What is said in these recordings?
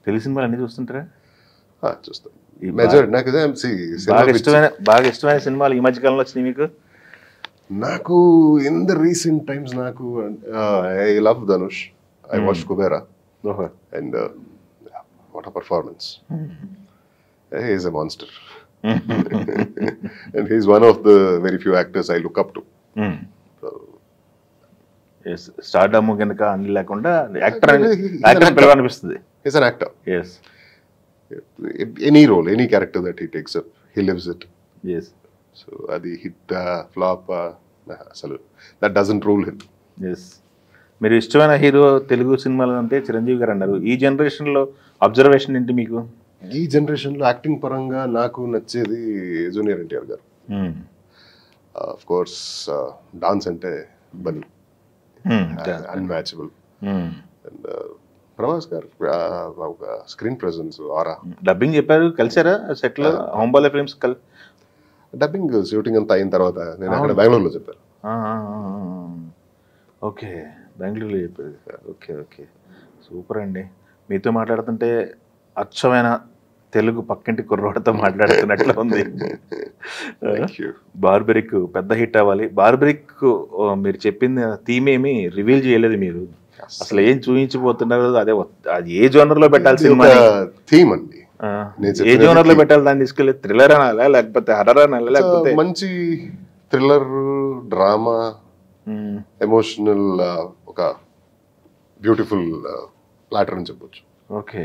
తెలుగు సినిమాలు అన్ని చూస్తుంటారా? చూస్తాను. మెజారిటీ నాకు బాగా ఇష్టమైన సినిమాలు ఈ మధ్యకాలంలో వచ్చినాయి మీకు? నాకు ఇన్ ద రీసెంట్ టైమ్స్ నాకు I love Dhanush. I watch Kubera and what a performance. He is a monster and he is one of the very few actors I look up to. Stardom కనుక అన్ని లేకుండా actor పిలవనిపిస్తుంది. He's an actor. Yes. Any role, any character that he takes up, he lives it. Yes. So adi hit flop asalu that doesn't rule him. Yes. మీరు ఇష్టమైన hero Telugu సినిమాలు అంటే చిరంజీవి గారు అన్నారు. ఈ జనరేషన్లో అబ్జర్వేషన్ ఏంటి మీకు? ఈ జనరేషన్లో యాక్టింగ్ పరంగా నాకు నచ్చేది జూనియర్ ఎన్టీఆర్ గారు. ఆఫ్ కోర్స్ డాన్స్ అంటే బలి, అన్మ్యాచబుల్. అండ్ ప్రభాస్ గారు ఒక స్క్రీన్ ప్రెజెన్స్, ఆరా. డబ్బింగ్ చెప్పారు, కలిసారా సెట్లో? హోంబాలే ఫిల్మ్స్ డబ్బింగ్ షూటింగ్ అంతా అయిన తర్వాత నేను అక్కడ బెంగళూరులో చెప్పాను. ఓకే, బెంగళూరులో చెప్పారు. ఓకే ఓకే, సూపర్ అండి. మీతో మాట్లాడుతుంటే అచ్చమైన తెలుగు పక్కింటి కుర్రోడితో మాట్లాడుతున్నట్లు ఉంది. బార్బరిక్ పెద్ద హిట్ అవ్వాలి. బార్బరిక్ మీరు చెప్పింది థీమ్ ఏమి రివీల్ చేయలేదు మీరు, అసలు ఏం చూపించబోతున్నారు? అదే అది ఏ జోనర్ లో పెట్టాలి సినిమా థీమ్ అండి, ఏ జోనర్ లో పెట్టాలి దాన్ని తీసుకెళ్ళి? థ్రిల్లర్ అనాలా లేకపోతే హర్రర్ అనాలా లేకపోతే మంచి థ్రిల్లర్, డ్రామా, ఎమోషనల్, ఒక బ్యూటిఫుల్ ప్లాటర్ అని చెప్పొచ్చు. Okay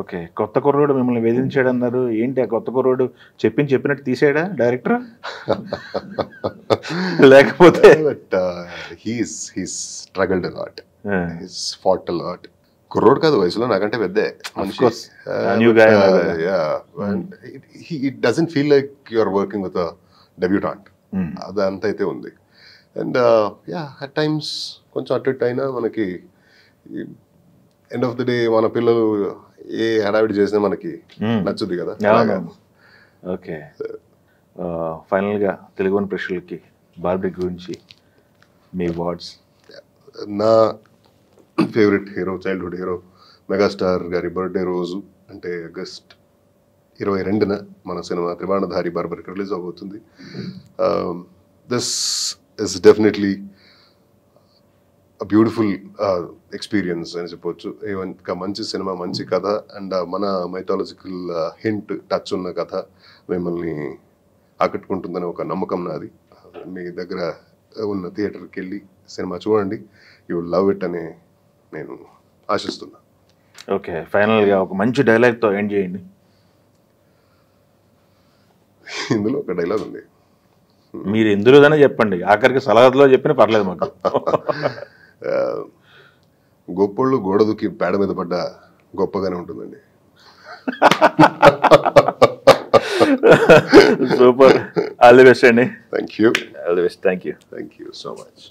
okay. కొత్త కుర్రోడు మిమ్మల్ని వేధించాడు అన్నారు, ఏంటి ఆ కొత్త కుర్రోడు చెప్పినట్టు తీసాడా డైరెక్టర్ లేకపోతే? he's struggled a lot, he's fought a lot. కుర్రోడు కాదు, వయసులో నాకంటే పెద్దే మనిషి. It doesn't feel like you are working with a debutant. అదంతా అయితే ఉంది. అండ్ at times కొంచెం అటు ఇటు అయినా మనకి ఎండ్ ఆఫ్ ది డే మన పిల్లలు ఏ హడావిడి చేసినా మనకి నచ్చుద్ది కదా. ఓకే, ఫైనల్గా తెలుగు ప్రేక్షకులకి బార్బరిక్ గురించి మీ వర్డ్స్. నా favourite hero, childhood hero megastar గారి బర్త్డే రోజు అంటే ఆగస్ట్ 22న మన సినిమా త్రిబాణధారి బార్బరిక్ రిలీజ్ అవబోతుంది. This is definitely beautiful experience అని చెప్పొచ్చు. ఇంకా మంచి సినిమా, మంచి కథ అండ్ మన మైథాలజికల్ హింట్ టచ్ ఉన్న కథ మిమ్మల్ని ఆకట్టుకుంటుందని ఒక నమ్మకం నాది. మీ దగ్గర ఉన్న థియేటర్కి వెళ్ళి సినిమా చూడండి, యూ విల్ లవ్ ఇట్ అని నేను ఆశిస్తున్నా. ఓకే, ఫైనల్గా ఒక మంచి డైలాగ్తో ఎండ్ చేయండి. ఇందులో ఒక డైలాగ్ ఉంది, మీరు ఎందులోదనే చెప్పండి, ఆఖరికి సలహాలో చెప్పినా పర్లేదు మాకు. గొప్పోళ్ళు గోడ దుక్కి పేడ మీద పడ్డ గొప్పగానే ఉంటుందండి. సూపర్, ఆల్ ది బెస్ట్ అండి. Thank you. All the best. Thank you so much.